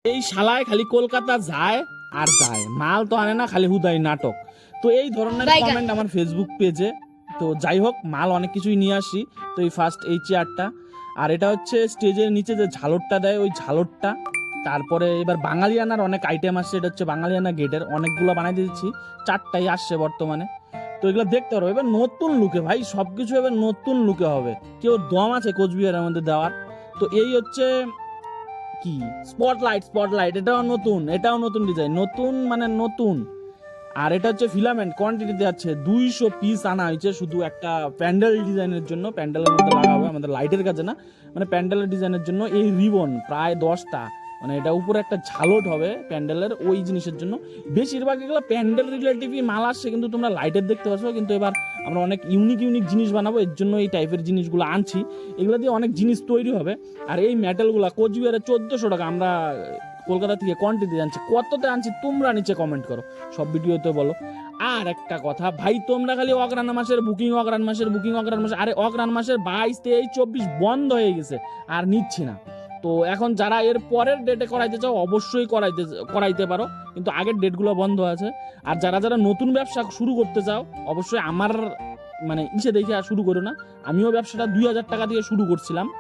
এই শালায় খালি কলকাতা যায় আর যায়, মাল তো আনে না, খালি হুদাই নাটক। তো এই ধরনের কমেন্ট আমার ফেসবুক পেজে। তো যাই হোক, মাল অনেক কিছুই নিয়ে আসি। তো এই ফার্স্ট এই চেয়ারটা, আর এটা হচ্ছে স্টেজের নিচে যে ঝালরটা দেয় ওই ঝালরটা। তারপরে এবার বাঙালিয়ানার অনেক আইটেম আসছে, এটা হচ্ছে বাঙালিয়ানা গেটের অনেকগুলো বানাই দিয়েছি, 4টাই আসছে বর্তমানে। তো এগুলো দেখতে পারবো এবার নতুন লুকে, ভাই সবকিছু এবার নতুন লুকে হবে। কেউ দম আছে কোচবিহারের মধ্যে দেওয়ার? তো এই হচ্ছে কি স্পটলাইট, এটাও নতুন ডিজাইন, নতুন মানে নতুন। আর এটা হচ্ছে ফিলামেন্ট, কোয়ান্টিটিতে আছে 200 পিস আনা হয়েছে শুধু একটা প্যান্ডেল ডিজাইনের জন্য, প্যান্ডেলের মধ্যে লাগা হবে, আমাদের লাইটের কাছে না, মানে প্যান্ডেলের ডিজাইনের জন্য। এই রিবন প্রায় 10টা, মানে এটা উপরে একটা ঝালট হবে প্যান্ডেলের ওই জিনিসের জন্য। বেশিরভাগ এগুলো প্যান্ডেল রিলেটিভই মাল আসছে, কিন্তু তোমরা লাইটের দেখতে পাচ্ছ। কিন্তু এবার আমরা অনেক ইউনিক জিনিস বানাবো, এর জন্য এই টাইপের জিনিসগুলো আনছি। এগুলো দিয়ে অনেক জিনিস তৈরি হবে। আর এই মেটালগুলো কোচবিহারে 1400 টাকা, আমরা কলকাতা থেকে কোয়ান্টিটি আনছি। কততে আনছি তোমরা নিচে কমেন্ট করো, সব ভিডিওতে বলো। আর একটা কথা ভাই, তোমরা খালি অগ্রাণ মাসের বুকিং, আরে অগ্রাণ মাসের 22, 23, 24 বন্ধ হয়ে গেছে, আর নিচ্ছি না। তো এখন যারা এর পরের ডেটে করাইতে চাও অবশ্যই করাইতে পারো, কিন্তু আগের ডেটগুলো বন্ধ আছে। আর যারা নতুন ব্যবসা শুরু করতে চাও অবশ্যই আমার মানে ইসে দেখে শুরু করো না। আমিও ব্যবসাটা 2000 টাকা দিয়ে শুরু করছিলাম।